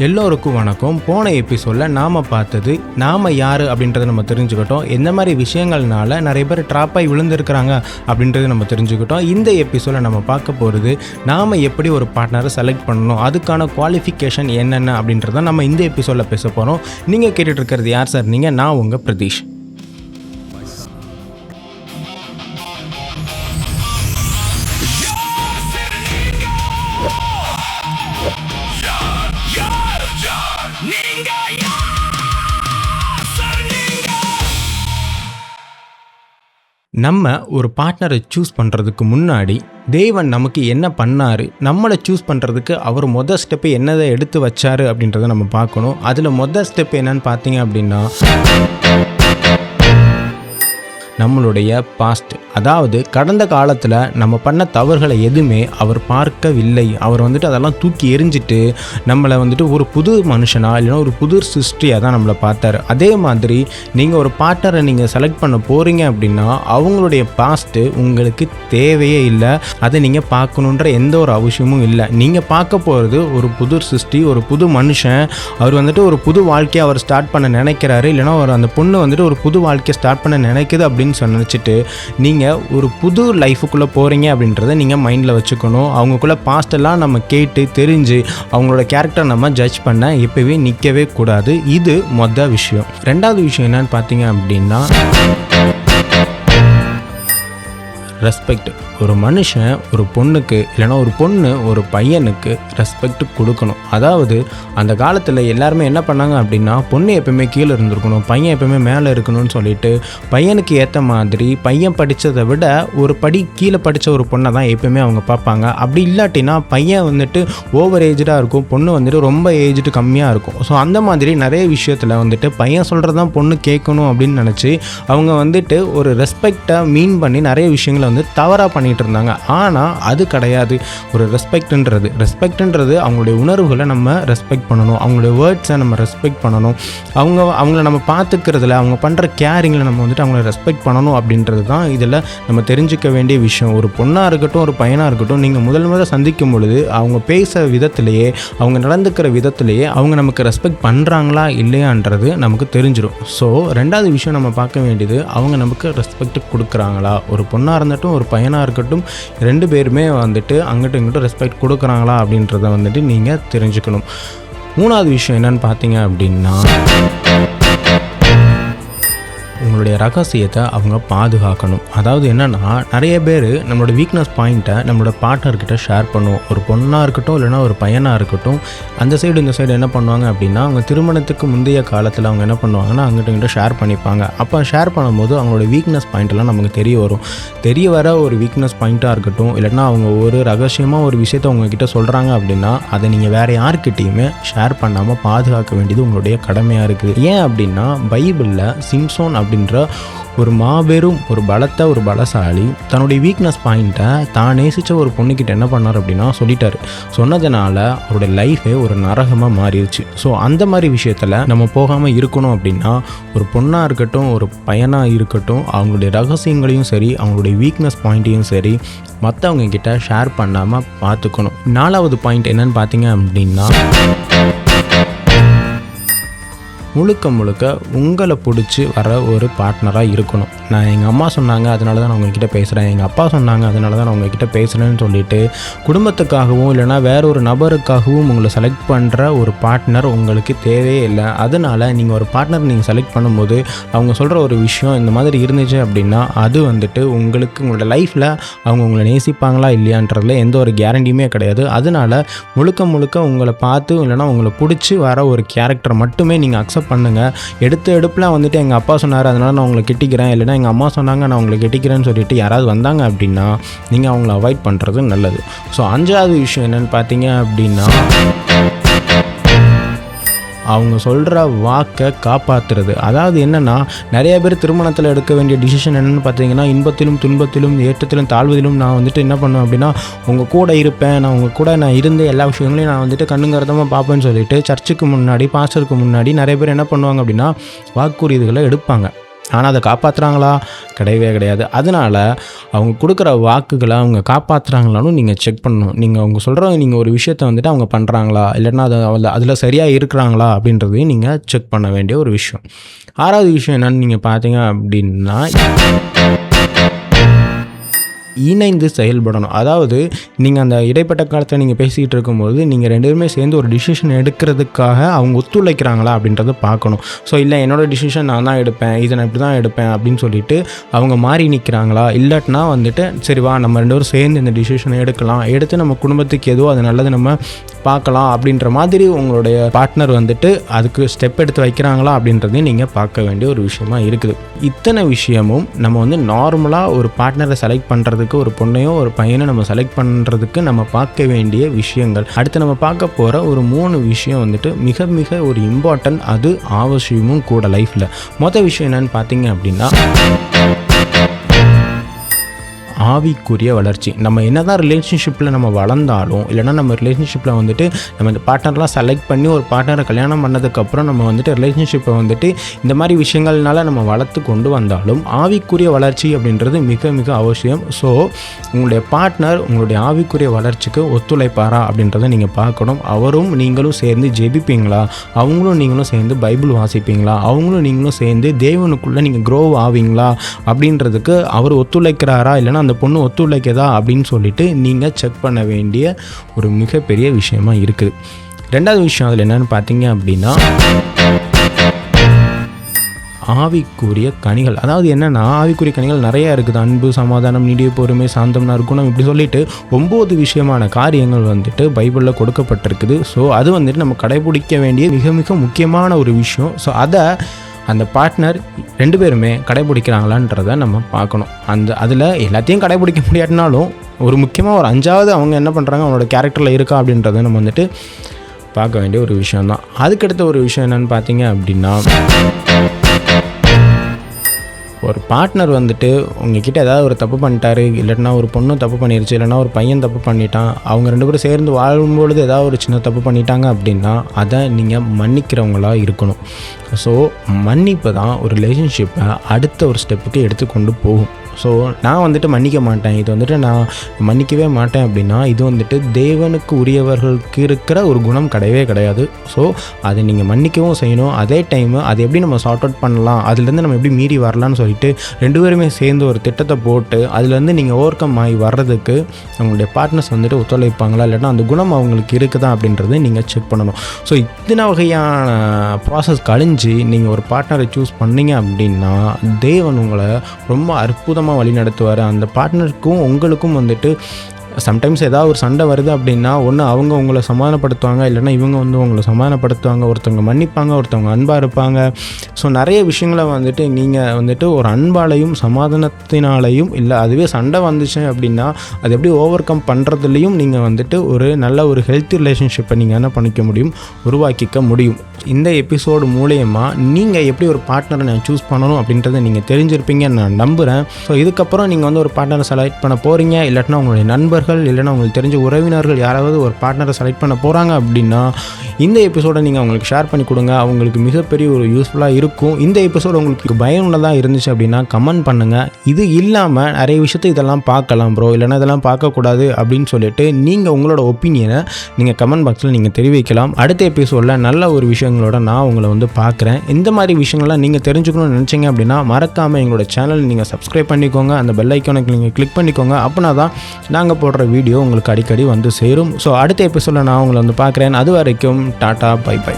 எல்லோருக்கும் வணக்கம். போன எபிசோடில் நாம் பார்த்தது நாம் யார் அப்படின்றத நம்ம தெரிஞ்சுக்கிட்டோம். எந்த மாதிரி விஷயங்கள்னால நிறைய பேர் ட்ராப்பாகி விழுந்திருக்கிறாங்க அப்படின்றத நம்ம தெரிஞ்சுக்கிட்டோம். இந்த எபிசோடில் நம்ம பார்க்க போகிறது நாம் எப்படி ஒரு பார்ட்னரை செலக்ட் பண்ணணும், அதுக்கான குவாலிஃபிகேஷன் என்னென்ன அப்படின்றத நம்ம இந்த எபிசோடில் பேச போகிறோம். நீங்கள் கேட்டுட்டு இருக்கிறது யார் சார்? நான் உங்கள் பிரதீஷ். நம்ம ஒரு பார்ட்னரை சூஸ் பண்ணுறதுக்கு முன்னாடி தேவன் நமக்கு என்ன பண்ணார், நம்மளை சூஸ் பண்ணுறதுக்கு அவர் மொதல் ஸ்டெப்பு என்னதை எடுத்து வச்சார் அப்படின்றத நம்ம பார்க்கணும். அதில் மொதல் ஸ்டெப் என்னன்னு பார்த்தீங்க அப்படின்னா நம்மளுடைய பாஸ்ட், அதாவது கடந்த காலத்தில் நம்ம பண்ண தவறுகளை எதுவுமே அவர் பார்க்கவில்லை. அவர் அதெல்லாம் தூக்கி எறிஞ்சிட்டு நம்மளை ஒரு புது மனுஷனாக இல்லைன்னா ஒரு புது சிருஷ்டியாக தான் நம்மளை பார்த்தாரு. அதே மாதிரி நீங்கள் ஒரு பார்ட்னரை நீங்கள் செலக்ட் பண்ண போகிறீங்க அப்படின்னா அவங்களுடைய பாஸ்ட்டு உங்களுக்கு தேவையே இல்லை. அதை நீங்கள் பார்க்கணுன்ற எந்த ஒரு அவசியமும் இல்லை. நீங்கள் பார்க்க போகிறது ஒரு புது சிருஷ்டி, ஒரு புது மனுஷன். அவர் ஒரு புது வாழ்க்கையை அவர் ஸ்டார்ட் பண்ண நினைக்கிறாரு, இல்லைனா அந்த பொண்ணு ஒரு புது வாழ்க்கையை ஸ்டார்ட் பண்ண நினைக்குது அப்படின்னு நினச்சிட்டு நீங்கள் ஒரு புது லைஃபுக்குள்ளே போகிறீங்க அப்படின்றத நீங்கள் மைண்டில் வச்சுக்கணும். அவங்களுக்குள்ள பாஸ்டெல்லாம் நம்ம கேட்டு தெரிஞ்சு அவங்களோட கேரக்டர் நம்ம ஜட்ஜ் பண்ண எப்போவே நிற்கவே கூடாது. இது மொதல் விஷயம். ரெண்டாவது விஷயம் என்னன்னு பார்த்தீங்க அப்படின்னா ரெஸ்பெக்ட். ஒரு மனுஷன் ஒரு பொண்ணுக்கு இல்லைனா ஒரு பொண்ணு ஒரு பையனுக்கு ரெஸ்பெக்ட் கொடுக்கணும். அதாவது அந்த காலத்தில் எல்லாருமே என்ன பண்ணாங்க அப்படின்னா பொண்ணு எப்பவுமே கீழே இருந்திருக்கணும், பையன் எப்பவுமே மேலே இருக்கணும்னு சொல்லிட்டு பையனுக்கு ஏற்ற மாதிரி பையன் படித்ததை விட ஒரு படி கீழே படித்த ஒரு பொண்ணை தான் எப்பவுமே அவங்க பார்ப்பாங்க. அப்படி இல்லாட்டினா பையன் ஓவர் ஏஜ்டாக இருக்கும், பொண்ணு ரொம்ப ஏஜ்டு கம்மியாக இருக்கும். ஸோ அந்த மாதிரி நிறைய விஷயத்தில் பையன் சொல்கிறது தான் பொண்ணு கேட்கணும் அப்படின்னு நினச்சி அவங்க ஒரு ரெஸ்பெக்டை மீன் பண்ணி நிறைய விஷயங்களை தவறாக பண்ணிட்டு இருந்தாங்க. ஆனால் அது கிடையாது. ஒரு ரெஸ்பெக்ட்ன்றது அவங்களுடைய உணர்வுகளை நம்ம ரெஸ்பெக்ட் பண்ணணும், அவங்களுடைய வேர்ட்ஸை நம்ம ரெஸ்பெக்ட் பண்ணணும், அவங்கள நம்ம பார்த்துக்கிறதுல அவங்க பண்ணுற கேரிங்கில் நம்ம அவங்கள ரெஸ்பெக்ட் பண்ணணும் அப்படின்றது தான் இதில் நம்ம தெரிஞ்சிக்க வேண்டிய விஷயம். ஒரு பொண்ணாக இருக்கட்டும் ஒரு பையனாக இருக்கட்டும், நீங்கள் முதல்ல சந்திக்கும் பொழுது அவங்க பேசுகிற விதத்திலேயே அவங்க நடந்துக்கிற விதத்திலேயே அவங்க நமக்கு ரெஸ்பெக்ட் பண்ணுறாங்களா இல்லையான்றது நமக்கு தெரிஞ்சிடும். ஸோ ரெண்டாவது விஷயம் நம்ம பார்க்க வேண்டியது அவங்க நமக்கு ரெஸ்பெக்ட் கொடுக்குறாங்களா. ஒரு பொண்ணாக இருந்துட்டும் ஒரு பையனாக இருக்கட்டும், ரெண்டு பேருமே அங்கிட்டும் இங்கிட்டும் ரெஸ்பெக்ட் கொடுக்குறாங்களா அப்படின்றத நீங்கள் தெரிஞ்சுக்கணும். மூணாவது விஷயம் என்னன்னு பார்த்தீங்க அப்படின்னா உங்களுடைய ரகசியத்தை அவங்க பாதுகாக்கணும். அதாவது என்னென்னா நிறைய பேர் நம்மளோட வீக்னஸ் பாயிண்ட்டை நம்மளோட பார்ட்னர்கிட்ட ஷேர் பண்ணுவோம். ஒரு பொண்ணாக இருக்கட்டும் இல்லைனா ஒரு பையனாக இருக்கட்டும், அந்த சைடு இந்த சைடு என்ன பண்ணுவாங்க அப்படின்னா அவங்க திருமணத்துக்கு முந்தைய காலத்தில் அவங்க என்ன பண்ணுவாங்கன்னா அங்கிட்ட இங்கிட்ட ஷேர் பண்ணிப்பாங்க. அப்போ ஷேர் பண்ணும்போது அவங்களோட வீக்னஸ் பாயிண்ட்டெல்லாம் நமக்கு தெரிய வரும். தெரிய வர ஒரு வீக்னஸ் பாயிண்ட்டாக இருக்கட்டும் இல்லைனா அவங்க ஒரு ரகசியமாக ஒரு விஷயத்தை உங்ககிட்ட சொல்கிறாங்க அப்படின்னா அதை நீங்கள் வேறு யார்கிட்டையுமே ஷேர் பண்ணாமல் பாதுகாக்க வேண்டியது உங்களுடைய கடமையாக இருக்குது. ஏன் அப்படின்னா பைபிளில் சிம்சோன் அப்படின்ற ஒரு மாபெரும் ஒரு பலசாலி தன்னுடைய வீக்னஸ் பாயிண்ட்டை தான் நேசித்த ஒரு பொண்ணுக்கிட்ட என்ன பண்ணார் அப்படின்னா சொல்லிட்டார். சொன்னதுனால அவருடைய லைஃபே ஒரு நரகமாக மாறிடுச்சு. ஸோ அந்த மாதிரி விஷயத்தில் நம்ம போகாமல் இருக்கணும் அப்படின்னா ஒரு பொண்ணாக இருக்கட்டும் ஒரு பையனாக இருக்கட்டும் அவங்களுடைய ரகசியங்களையும் சரி அவங்களுடைய வீக்னஸ் பாயிண்ட்டையும் சரி மற்றவங்க கிட்ட ஷேர் பண்ணாமல் பார்த்துக்கணும். நாலாவது பாயிண்ட் என்னன்னு பார்த்தீங்க அப்படின்னா முழுக்க உங்களை பிடிச்சி வர ஒரு பார்ட்னராக இருக்கணும். நான் எங்கள் அம்மா சொன்னாங்க அதனால தான் நான் உங்ககிட்ட பேசுகிறேன், எங்கள் அப்பா சொன்னாங்க அதனால தான் நான் உங்ககிட்ட பேசுகிறேன்னு சொல்லிட்டு குடும்பத்துக்காகவும் இல்லைனா வேற ஒரு நபருக்காகவும் உங்களை செலக்ட் பண்ணுற ஒரு பார்ட்னர் உங்களுக்கு தேவையே இல்லை. அதனால் நீங்கள் ஒரு பார்ட்னர் நீங்கள் செலக்ட் பண்ணும்போது அவங்க சொல்கிற ஒரு விஷயம் இந்த மாதிரி இருந்துச்சு அப்படின்னா அது உங்களுக்கு உங்களோட லைஃப்பில் அவங்க உங்களை நேசிப்பாங்களா இல்லையான்றதுல எந்த ஒரு கேரண்டியுமே கிடையாது. அதனால் முழுக்க உங்களை பார்த்து இல்லைனா உங்களை பிடிச்சி வர ஒரு கேரக்டர் மட்டுமே நீங்கள் அக்செப்ட் பண்ணுங்கள். எடுப்பில் எங்கள் அப்பா சொன்னார் அதனால் நான் உங்களை கெட்டிக்கிறேன் இல்லைனா எங்கள் அம்மா சொன்னாங்க நான் உங்களை கெட்டிக்கிறேன்னு சொல்லிட்டு யாராவது வந்தாங்க அப்படின்னா நீங்கள் அவங்கள அவாய்ட் பண்ணுறது நல்லது. ஸோ அஞ்சாவது விஷயம் என்னென்னு பார்த்தீங்க அப்படின்னா அவங்க சொல்கிற வாக்கை காப்பாற்றுறது. அதாவது என்னென்னா நிறைய பேர் திருமணத்தில் எடுக்க வேண்டிய டிசிஷன் என்னென்னு பார்த்தீங்கன்னா இன்பத்திலும் துன்பத்திலும் ஏற்றத்திலும் தாழ்வதிலும் நான் என்ன பண்ணுவேன் அப்படின்னா உங்கள் கூட இருப்பேன், நான் உங்கள் கூட நான் இருந்த எல்லா விஷயங்களையும் நான் கண்ணுங்கரதமாக பார்ப்பேன்னு சொல்லிட்டு சர்ச்சுக்கு முன்னாடி பாஸ்டருக்கு முன்னாடி நிறைய பேர் என்ன பண்ணுவாங்க அப்படின்னா வாக்குறுதிகளை எடுப்பாங்க. ஆனால் அதை காப்பாற்றுறாங்களா? கிடையவே கிடையாது. அதனால் அவங்க கொடுக்குற வாக்குகளை அவங்க காப்பாற்றுறாங்களான்னு நீங்கள் செக் பண்ணணும். நீங்கள் அவங்க சொல்கிற நீங்கள் ஒரு விஷயத்தை வந்துட்டு அவங்க பண்ணுறாங்களா, இல்லைன்னா அதில் சரியாக இருக்கிறாங்களா அப்படின்றதையும் நீங்கள் செக் பண்ண வேண்டிய ஒரு விஷயம். 6வது விஷயம் என்னென்னு நீங்கள் பார்த்தீங்க அப்படின்னா, இணைந்து செயல்படணும். அதாவது நீங்கள் அந்த இடைப்பட்ட காலத்தில் நீங்கள் பேசிக்கிட்டு இருக்கும்போது நீங்கள் 2 பேருமே சேர்ந்து ஒரு டிசிஷன் எடுக்கிறதுக்காக அவங்க ஒத்துழைக்கிறாங்களா அப்படின்றத பார்க்கணும். ஸோ இல்லை என்னோடய டிசிஷன் நான் தான் எடுப்பேன், இதை நான் இப்படி தான் எடுப்பேன் அப்படின்னு சொல்லிட்டு அவங்க மாறி நிற்கிறாங்களா, இல்லாட்டினா வந்துட்டு சரி வா நம்ம 2 பேரும் சேர்ந்து இந்த டிசிஷனை எடுத்து நம்ம குடும்பத்துக்கு எதுவோ அது நல்லது நம்ம பார்க்கலாம் அப்படின்ற மாதிரி உங்களுடைய பார்ட்னர் வந்துட்டு அதுக்கு ஸ்டெப் எடுத்து வைக்கிறாங்களா அப்படின்றதையும் நீங்கள் பார்க்க வேண்டிய ஒரு விஷயமா இருக்குது. இத்தனை விஷயமும் நம்ம வந்து நார்மலாக ஒரு பார்ட்னரை செலக்ட் பண்ணுறதுக்கு, ஒரு பொண்ணையோ ஒரு பையனை நம்ம செலக்ட் பண்ணுறதுக்கு நம்ம பார்க்க வேண்டிய விஷயங்கள். அடுத்து நம்ம பார்க்க போகிற ஒரு 3 விஷயம் வந்துட்டு மிக மிக ஒரு இம்பார்ட்டன்ட், அது அவசியமும் கூட லைஃப்பில். மொதல் விஷயம் என்னென்னு பார்த்தீங்க அப்படின்னா, ஆவிக்குரிய வளர்ச்சி. நம்ம என்ன தான் ரிலேஷன்ஷிப்பில் நம்ம வளர்ந்தாலும், இல்லைனா நம்ம ரிலேஷன்ஷிப்பில் வந்துட்டு நம்ம இந்த பார்ட்னர்லாம் செலக்ட் பண்ணி ஒரு பார்ட்னரை கல்யாணம் பண்ணதுக்கப்புறம் நம்ம வந்துட்டு ரிலேஷன்ஷிப்பை வந்துட்டு இந்த மாதிரி விஷயங்கள்னால நம்ம வளர்த்து கொண்டு வந்தாலும் ஆவிக்குரிய வளர்ச்சி அப்படின்றது மிக மிக அவசியம். ஸோ உங்களுடைய பார்ட்னர் உங்களுடைய ஆவிக்குரிய வளர்ச்சிக்கு ஒத்துழைப்பாரா அப்படின்றத நீங்கள் பார்க்கணும். அவரும் நீங்களும் சேர்ந்து ஜெபிப்பீங்களா, அவங்களும் நீங்களும் சேர்ந்து பைபிள் வாசிப்பீங்களா, அவங்களும் நீங்களும் சேர்ந்து தேவனுக்குள்ளே நீங்கள் க்ரோ ஆவீங்களா அப்படின்றதுக்கு அவர் ஒத்துழைக்கிறாரா, இல்லைனா அந்த பொண்ணு ஒத்துழைக்கதா அப்படின்னு சொல்லிட்டு நீங்கள் செக் பண்ண வேண்டிய ஒரு மிகப்பெரிய விஷயமா இருக்குது. 2வது விஷயம் அதில் என்னென்னு பார்த்தீங்க அப்படின்னா, ஆவிக்குரிய கனிகள். அதாவது என்னென்னா, ஆவிக்குரிய கனிகள் நிறையா இருக்குது. அன்பு, சமாதானம், நீடிய பொறுமை, சாந்தம், நற்குணம், இப்படி சொல்லிட்டு 9 விஷயமான காரியங்கள் வந்துட்டு பைபிளில் கொடுக்கப்பட்டிருக்குது. ஸோ அது வந்துட்டு நம்ம கடைபிடிக்க வேண்டிய மிக மிக முக்கியமான ஒரு விஷயம். ஸோ அதை அந்த பார்ட்னர் 2 பேருமே கடைபிடிக்கிறாங்களான்றதை நம்ம பார்க்கணும். அதில் எல்லாத்தையும் கடைபிடிக்க முடியாட்டினாலும் ஒரு முக்கியமாக ஒரு 5வது அவங்க என்ன பண்ணுறாங்க, அவங்களோட கேரக்டரில் இருக்கா அப்படின்றத நம்ம வந்துட்டு பார்க்க வேண்டிய ஒரு விஷயந்தான். அதுக்கடுத்த ஒரு விஷயம் என்னென்னு பார்த்தீங்க அப்படின்னா, ஒரு பார்ட்னர் வந்துட்டு உங்ககிட்ட ஏதாவது ஒரு தப்பு பண்ணிட்டாரு, இல்லைன்னா ஒரு பொண்ணு தப்பு பண்ணிருச்சு, இல்லைனா ஒரு பையன் தப்பு பண்ணிட்டான், அவங்க 2 பேரும் சேர்ந்து வாழும்பொழுது ஏதாவது ஒரு சின்ன தப்பு பண்ணிட்டாங்க அப்படின்னா அதை நீங்கள் மன்னிக்கிறவங்களா இருக்கணும். ஸோ மன்னிப்பு தான் ஒரு ரிலேஷன்ஷிப்பை அடுத்த ஒரு ஸ்டெப்புக்கு எடுத்துக்கொண்டு போகும். ஸோ நான் வந்துட்டு மன்னிக்க மாட்டேன், இது வந்துட்டு நான் மன்னிக்கவே மாட்டேன் அப்படின்னா இது வந்துட்டு தேவனுக்கு உரியவர்களுக்கு இருக்கிற ஒரு குணம் கிடையவே கிடையாது. ஸோ அதை நீங்கள் மன்னிக்கவும் செய்யணும். அதே டைமு அதை எப்படி நம்ம சார்ட் அவுட் பண்ணலாம், அதுலேருந்து நம்ம எப்படி மீறி வரலான்னு சொல்லிட்டு 2 பேருமே சேர்ந்து ஒரு திட்டத்தை போட்டு அதுலேருந்து நீங்கள் ஓவர் கம் ஆகி வர்றதுக்கு அவங்களுடைய பார்ட்னர்ஸ் வந்துட்டு ஒத்துழைப்பாங்களா, இல்லைன்னா அந்த குணம் அவங்களுக்கு இருக்குதா அப்படின்றத நீங்கள் செக் பண்ணணும். ஸோ இத்தனை வகையான ப்ராசஸ் கழிஞ்சு நீங்கள் ஒரு பார்ட்னரை சூஸ் பண்ணீங்க அப்படின்னா தேவன் உங்களை ரொம்ப அற்புதமாக வழி நடத்துவார். அந்த பார்ட்னருக்கும் உங்களுக்கும் வந்துட்டு சம்டைம்ஸ் ஏதாவது ஒரு சண்டை வருது அப்படின்னா ஒன்று அவங்க உங்களை சமாதானப்படுத்துவாங்க, இல்லைன்னா இவங்க வந்து உங்களை சமாதானப்படுத்துவாங்க, ஒருத்தவங்க மன்னிப்பாங்க, ஒருத்தவங்க அன்பாக இருப்பாங்க. ஸோ நிறைய விஷயங்களை வந்துட்டு நீங்கள் வந்துட்டு ஒரு அன்பாலையும் சமாதானத்தினாலையும், இல்லை அதுவே சண்டை வந்துச்சு அப்படின்னா அது எப்படி ஓவர் கம் பண்ணுறதுலையும் நீங்கள் வந்துட்டு ஒரு நல்ல ஒரு ஹெல்த்தி ரிலேஷன்ஷிப்பை நீங்கள் என்ன பண்ணிக்க முடியும், உருவாக்கிக்க முடியும். இந்த எபிசோடு மூலயமா நீங்கள் எப்படி ஒரு பார்ட்னரை நான் சூஸ் பண்ணணும் அப்படின்றத நீங்கள் தெரிஞ்சிருப்பீங்கன்னு நான் நம்புகிறேன். ஸோ இதுக்கப்புறம் நீங்கள் வந்து ஒரு பார்ட்னரை செலக்ட் பண்ண போகிறீங்க, இல்லாட்டினா உங்களுடைய நண்பர்கள் இல்லைன்னா உங்களுக்கு தெரிஞ்ச உறவினர்கள் யாராவது ஒரு பார்ட்னரை செலக்ட் பண்ண போகிறாங்க அப்படின்னா இந்த எபிசோடை நீங்கள் அவங்களுக்கு ஷேர் பண்ணி கொடுங்க. அவங்களுக்கு மிகப்பெரிய ஒரு யூஸ்ஃபுல்லாக இருக்கும். இந்த எபிசோடு உங்களுக்கு பயனுள்ளதாக இருந்துச்சு அப்படின்னா கமெண்ட் பண்ணுங்கள். இது இல்லாமல் நிறைய விஷயத்தை இதெல்லாம் பார்க்கலாம் ப்ரோ, இல்லைனா இதெல்லாம் பார்க்கக்கூடாது அப்படின்னு சொல்லிட்டு நீங்கள் உங்களோட ஒப்பீனியனை நீங்கள் கமெண்ட் பாக்ஸில் நீங்கள் தெரிவிக்கலாம். அடுத்த எபிசோடில் நல்ல ஒரு விஷயங்களோட நான் உங்களை வந்து பார்க்குறேன். இந்த மாதிரி விஷயங்கள்லாம் நீங்கள் தெரிஞ்சுக்கணும்னு நினச்சிங்க அப்படின்னா மறக்காமல் எங்களோட சேனல் நீங்கள் சப்ஸ்கிரைப் பண்ணிக்கோங்க, அந்த பெல் ஐக்கானுக்கு நீங்கள் கிளிக் பண்ணிக்கோங்க. அப்படின்னா தான் நாங்கள் போடுற வீடியோ உங்களுக்கு அடிக்கடி வந்து சேரும். ஸோ அடுத்த எபிசோடில் நான் உங்களை வந்து பார்க்குறேன். அது வரைக்கும் டாட்டா, பை பை.